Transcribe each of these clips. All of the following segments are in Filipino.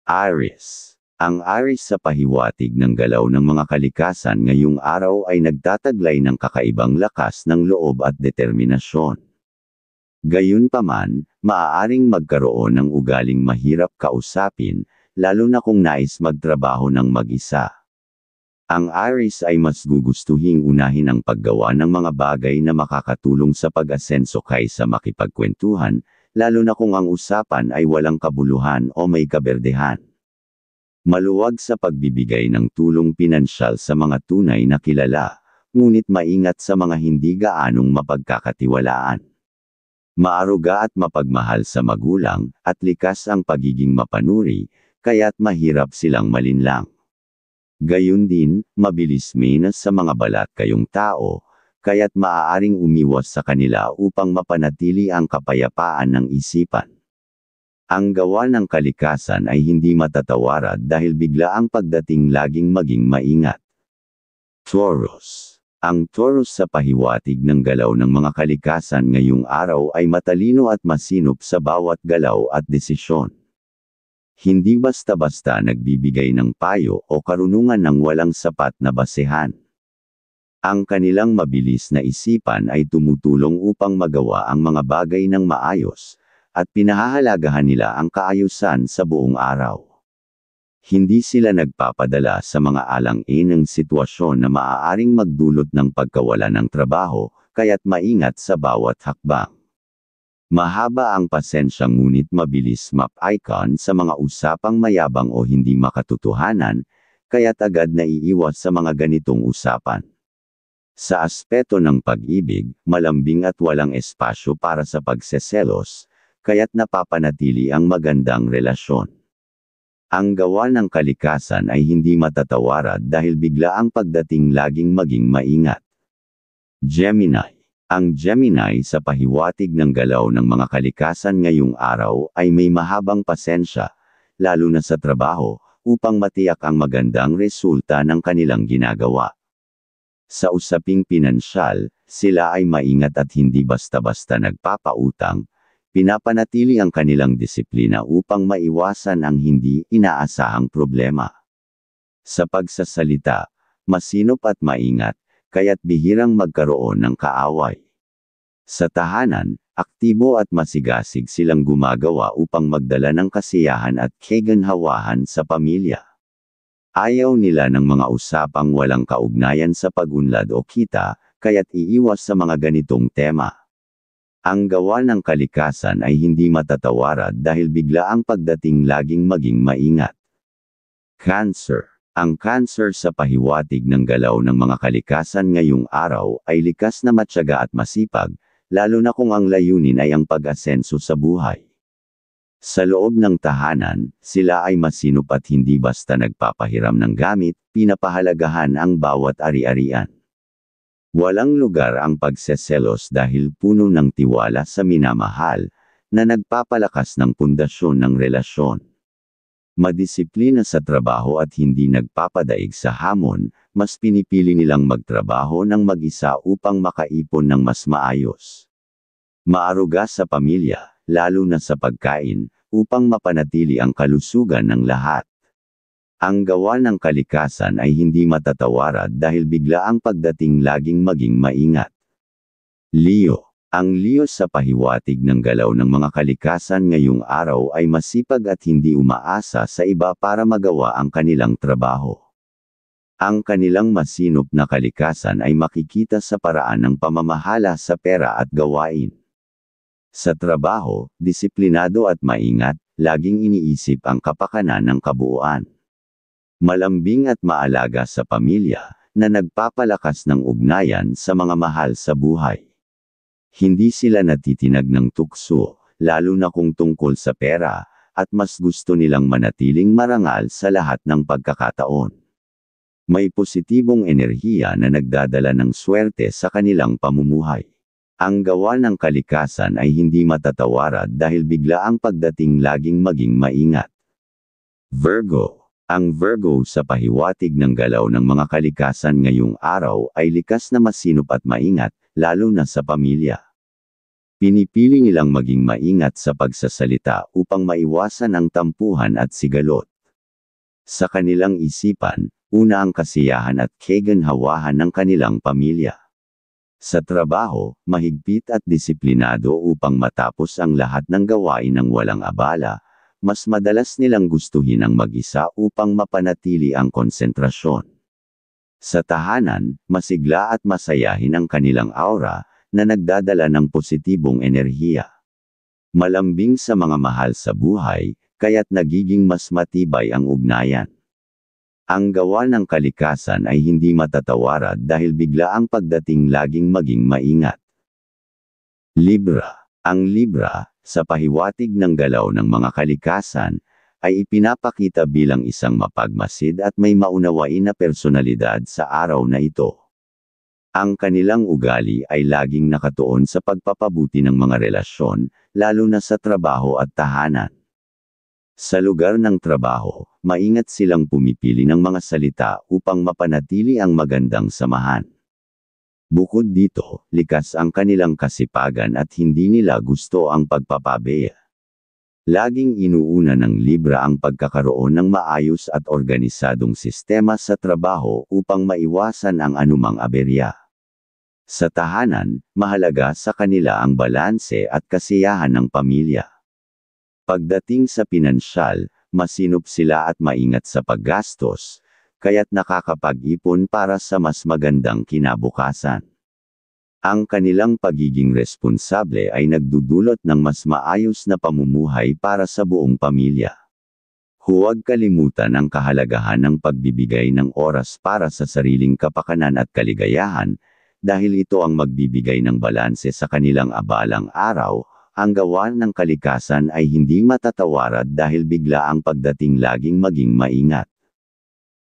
Aries. Ang Aries sa pahiwatig ng galaw ng mga kalikasan ngayong araw ay nagtataglay ng kakaibang lakas ng loob at determinasyon. Gayunpaman, maaaring magkaroon ng ugaling mahirap kausapin, lalo na kung nais magtrabaho ng mag-isa. Ang Aries ay mas gugustuhing unahin ang paggawa ng mga bagay na makakatulong sa pag-asenso kaysa makipagkwentuhan, lalo na kung ang usapan ay walang kabuluhan o may kaberdehan. Maluwag sa pagbibigay ng tulong pinansyal sa mga tunay na kilala, ngunit maingat sa mga hindi gaanong mapagkakatiwalaan. Maaruga at mapagmahal sa magulang, at likas ang pagiging mapanuri, kaya't mahirap silang malinlang. Gayun din, mabilis minas sa mga balat kayong tao, kaya't maaaring umiwas sa kanila upang mapanatili ang kapayapaan ng isipan. Ang gawa ng kalikasan ay hindi matatawarad dahil biglaang pagdating laging maging maingat. Taurus. Ang Taurus sa pahiwatig ng galaw ng mga kalikasan ngayong araw ay matalino at masinop sa bawat galaw at desisyon. Hindi basta-basta nagbibigay ng payo o karunungan ng walang sapat na basehan. Ang kanilang mabilis na isipan ay tumutulong upang magawa ang mga bagay ng maayos, at pinahahalagahan nila ang kaayusan sa buong araw. Hindi sila nagpapadala sa mga alang-inang sitwasyon na maaaring magdulot ng pagkawala ng trabaho, kaya't maingat sa bawat hakbang. Mahaba ang pasensya ngunit mabilis map-icon sa mga usapang mayabang o hindi makatotohanan, kaya't agad naiiwas sa mga ganitong usapan. Sa aspeto ng pag-ibig, malambing at walang espasyo para sa pagseselos, kaya't napapanatili ang magandang relasyon. Ang gawa ng kalikasan ay hindi matatawarad dahil biglaang pagdating laging maging maingat. Gemini. Ang Gemini sa pahiwatig ng galaw ng mga kalikasan ngayong araw ay may mahabang pasensya, lalo na sa trabaho, upang matiyak ang magandang resulta ng kanilang ginagawa. Sa usaping pinansyal, sila ay maingat at hindi basta-basta nagpapautang, pinapanatili ang kanilang disiplina upang maiwasan ang hindi inaasahang problema. Sa pagsasalita, masinop at maingat, kaya't bihirang magkaroon ng kaaway. Sa tahanan, aktibo at masigasig silang gumagawa upang magdala ng kasiyahan at kaganhawahan sa pamilya. Ayaw nila ng mga usapang walang kaugnayan sa pag-unlad o kita, kaya't iiwas sa mga ganitong tema. Ang gawa ng kalikasan ay hindi matatawarad dahil biglaang pagdating laging maging maingat. Cancer. Ang Cancer sa pahiwatig ng galaw ng mga kalikasan ngayong araw ay likas na matyaga at masipag, lalo na kung ang layunin ay ang pag-asenso sa buhay. Sa loob ng tahanan, sila ay masinop at hindi basta nagpapahiram ng gamit, pinapahalagahan ang bawat ari-arian. Walang lugar ang pagseselos dahil puno ng tiwala sa minamahal, na nagpapalakas ng pundasyon ng relasyon. Madisiplina sa trabaho at hindi nagpapadaig sa hamon, mas pinipili nilang magtrabaho ng mag-isa upang makaipon ng mas maayos. Maaruga sa pamilya, lalo na sa pagkain, upang mapanatili ang kalusugan ng lahat. Ang gawa ng kalikasan ay hindi matatawarad dahil biglaang pagdating laging maging maingat. Leo. Ang Leo sa pahiwatig ng galaw ng mga kalikasan ngayong araw ay masipag at hindi umaasa sa iba para magawa ang kanilang trabaho. Ang kanilang masinop na kalikasan ay makikita sa paraan ng pamamahala sa pera at gawain. Sa trabaho, disiplinado at maingat, laging iniisip ang kapakanan ng kabuuan. Malambing at maalaga sa pamilya, na nagpapalakas ng ugnayan sa mga mahal sa buhay. Hindi sila natitinag ng tukso, lalo na kung tungkol sa pera, at mas gusto nilang manatiling marangal sa lahat ng pagkakataon. May positibong enerhiya na nagdadala ng swerte sa kanilang pamumuhay. Ang gawa ng kalikasan ay hindi matatawarad dahil biglaang pagdating laging maging maingat. Virgo. Ang Virgo sa pahiwatig ng galaw ng mga kalikasan ngayong araw ay likas na masinop at maingat, lalo na sa pamilya. Pinipili nilang maging maingat sa pagsasalita upang maiwasan ang tampuhan at sigalot. Sa kanilang isipan, una ang kasiyahan at kaganhawahan ng kanilang pamilya. Sa trabaho, mahigpit at disiplinado upang matapos ang lahat ng gawain ng walang abala, mas madalas nilang gustuhin ang mag-isa upang mapanatili ang konsentrasyon. Sa tahanan, masigla at masayahin ang kanilang aura, na nagdadala ng positibong enerhiya. Malambing sa mga mahal sa buhay, kaya't nagiging mas matibay ang ugnayan. Ang gawa ng kalikasan ay hindi matatawarad dahil biglaang pagdating laging maging maingat. Libra. Ang Libra, sa pahiwatig ng galaw ng mga kalikasan, ay ipinapakita bilang isang mapagmasid at may maunawain na personalidad sa araw na ito. Ang kanilang ugali ay laging nakatuon sa pagpapabuti ng mga relasyon, lalo na sa trabaho at tahanan. Sa lugar ng trabaho, maingat silang pumipili ng mga salita upang mapanatili ang magandang samahan. Bukod dito, likas ang kanilang kasipagan at hindi nila gusto ang pagpapabeya. Laging inuuna ng Libra ang pagkakaroon ng maayos at organisadong sistema sa trabaho upang maiwasan ang anumang aberya. Sa tahanan, mahalaga sa kanila ang balanse at kasiyahan ng pamilya. Pagdating sa pinansyal, masinop sila at maingat sa paggastos, kaya't nakakapag-ipon para sa mas magandang kinabukasan. Ang kanilang pagiging responsable ay nagdudulot ng mas maayos na pamumuhay para sa buong pamilya. Huwag kalimutan ang kahalagahan ng pagbibigay ng oras para sa sariling kapakanan at kaligayahan, dahil ito ang magbibigay ng balanse sa kanilang abalang araw. Ang gawa ng kalikasan ay hindi matatawarad dahil bigla ang pagdating laging maging maingat.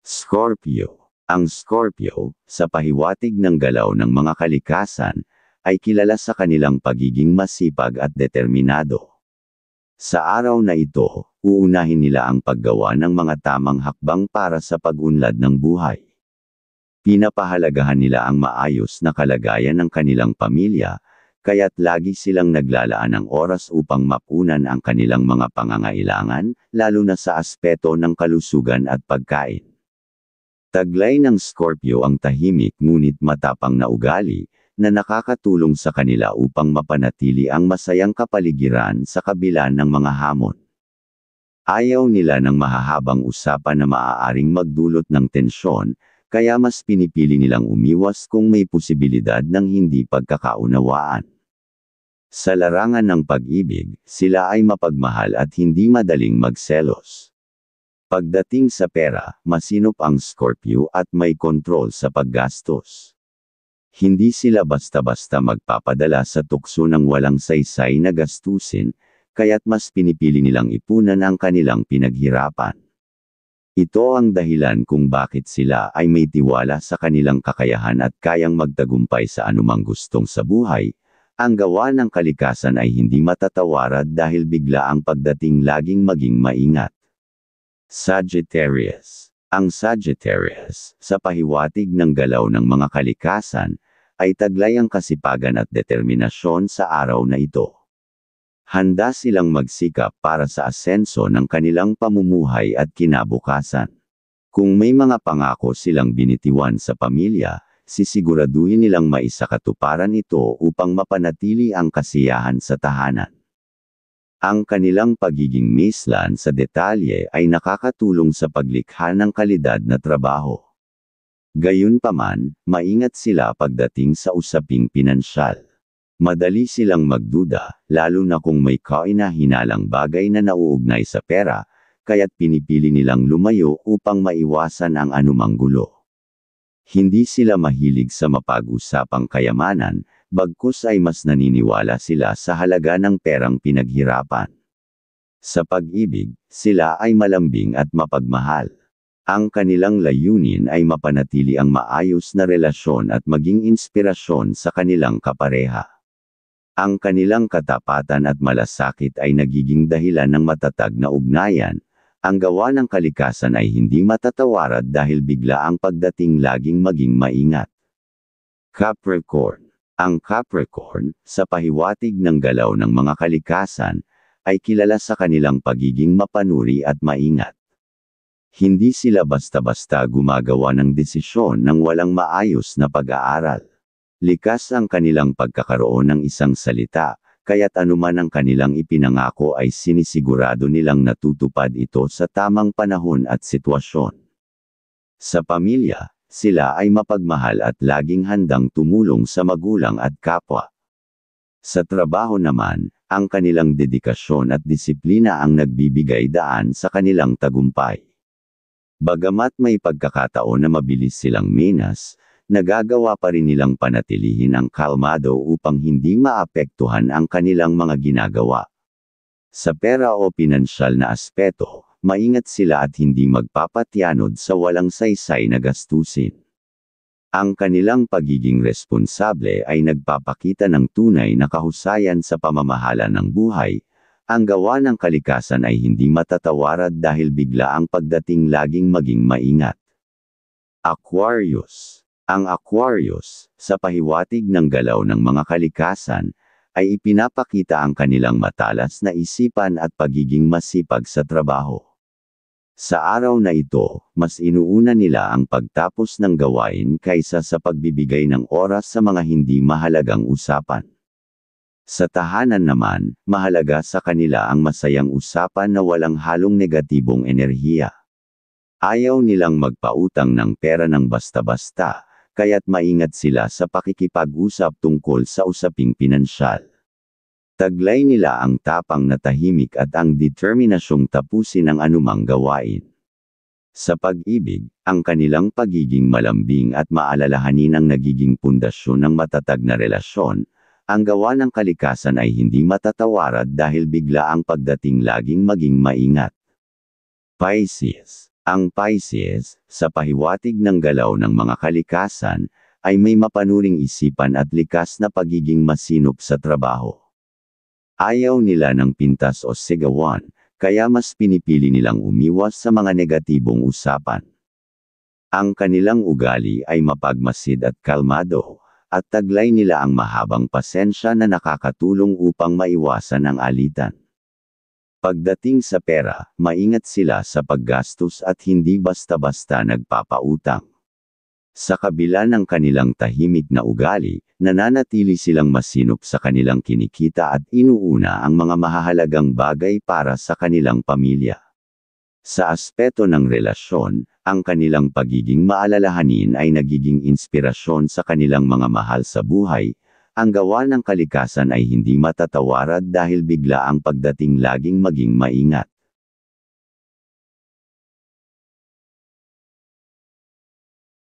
Scorpio. Ang Scorpio, sa pahiwatig ng galaw ng mga kalikasan, ay kilala sa kanilang pagiging masipag at determinado. Sa araw na ito, uunahin nila ang paggawa ng mga tamang hakbang para sa pag-unlad ng buhay. Pinapahalagahan nila ang maayos na kalagayan ng kanilang pamilya, kaya't lagi silang naglalaan ng oras upang mapunan ang kanilang mga pangangailangan, lalo na sa aspeto ng kalusugan at pagkain. Taglay ng Scorpio ang tahimik ngunit matapang na ugali, na nakakatulong sa kanila upang mapanatili ang masayang kapaligiran sa kabila ng mga hamon. Ayaw nila ng mahahabang usapan na maaaring magdulot ng tensyon, kaya mas pinipili nilang umiwas kung may posibilidad ng hindi pagkakaunawaan. Sa larangan ng pag-ibig, sila ay mapagmahal at hindi madaling magselos. Pagdating sa pera, masinop ang Scorpio at may kontrol sa paggastos. Hindi sila basta-basta magpapadala sa tukso ng walang saysay na gastusin, kaya't mas pinipili nilang ipunan ang kanilang pinaghirapan. Ito ang dahilan kung bakit sila ay may tiwala sa kanilang kakayahan at kayang magtagumpay sa anumang gustong sa buhay. Ang gawa ng kalikasan ay hindi matatawarad dahil bigla ang pagdating laging maging maingat. Sagittarius. Ang Sagittarius, sa pahiwatig ng galaw ng mga kalikasan, ay taglay ang kasipagan at determinasyon sa araw na ito. Handa silang magsikap para sa asenso ng kanilang pamumuhay at kinabukasan. Kung may mga pangako silang binitiwan sa pamilya, sisiguraduhin nilang maisakatuparan ito upang mapanatili ang kasiyahan sa tahanan. Ang kanilang pagiging mislan sa detalye ay nakakatulong sa paglikha ng kalidad na trabaho. Gayunpaman, maingat sila pagdating sa usaping pinansyal. Madali silang magduda, lalo na kung may kahinahinalang bagay na nauugnay sa pera, kaya't pinipili nilang lumayo upang maiwasan ang anumang gulo. Hindi sila mahilig sa mapag-usapang kayamanan, bagkus ay mas naniniwala sila sa halaga ng perang pinaghirapan. Sa pag-ibig, sila ay malambing at mapagmahal. Ang kanilang layunin ay mapanatili ang maayos na relasyon at maging inspirasyon sa kanilang kapareha. Ang kanilang katapatan at malasakit ay nagiging dahilan ng matatag na ugnayan. Ang gawa ng kalikasan ay hindi matatawarad dahil bigla ang pagdating laging maging maingat. Capricorn. Ang Capricorn, sa pahiwatig ng galaw ng mga kalikasan, ay kilala sa kanilang pagiging mapanuri at maingat. Hindi sila basta-basta gumagawa ng desisyon nang walang maayos na pag-aaral. Likas ang kanilang pagkakaroon ng isang salita, kaya't anuman ang kanilang ipinangako ay sinisigurado nilang natutupad ito sa tamang panahon at sitwasyon. Sa pamilya, sila ay mapagmahal at laging handang tumulong sa magulang at kapwa. Sa trabaho naman, ang kanilang dedikasyon at disiplina ang nagbibigay daan sa kanilang tagumpay. Bagamat may pagkakataon na mabilis silang minas, nagagawa pa rin nilang panatilihin ang kalmado upang hindi maapektuhan ang kanilang mga ginagawa. Sa pera o pinansyal na aspeto, maingat sila at hindi magpapatyanod sa walang saysay na gastusin. Ang kanilang pagiging responsable ay nagpapakita ng tunay na kahusayan sa pamamahala ng buhay. Ang gawa ng kalikasan ay hindi matatawarad dahil bigla ang pagdating laging maging maingat. Aquarius. Ang Aquarius, sa pahiwatig ng galaw ng mga kalikasan, ay ipinapakita ang kanilang matalas na isipan at pagiging masipag sa trabaho. Sa araw na ito, mas inuuna nila ang pagtapos ng gawain kaysa sa pagbibigay ng oras sa mga hindi mahalagang usapan. Sa tahanan naman, mahalaga sa kanila ang masayang usapan na walang halong negatibong enerhiya. Ayaw nilang magpautang ng pera ng basta-basta, kaya't maingat sila sa pakikipag-usap tungkol sa usaping pinansyal. Taglay nila ang tapang na tahimik at ang determinasyong tapusin ang anumang gawain. Sa pag-ibig, ang kanilang pagiging malambing at maalalahanin ang nagiging pundasyon ng matatag na relasyon. Ang gawa ng kalikasan ay hindi matatawarad dahil bigla ang pagdating laging maging maingat. Pisces. Ang Pisces, sa pahiwatig ng galaw ng mga kalikasan, ay may mapanuring isipan at likas na pagiging masinop sa trabaho. Ayaw nila ng pintas o sigawan, kaya mas pinipili nilang umiwas sa mga negatibong usapan. Ang kanilang ugali ay mapagmasid at kalmado, at taglay nila ang mahabang pasensya na nakakatulong upang maiwasan ang alitan. Pagdating sa pera, maingat sila sa paggastos at hindi basta-basta nagpapautang. Sa kabila ng kanilang tahimik na ugali, nananatili silang masinop sa kanilang kinikita at inuuna ang mga mahahalagang bagay para sa kanilang pamilya. Sa aspeto ng relasyon, ang kanilang pagiging maalalahanin ay nagiging inspirasyon sa kanilang mga mahal sa buhay. Ang gawa ng kalikasan ay hindi matatawarad dahil bigla ang pagdating laging maging maingat.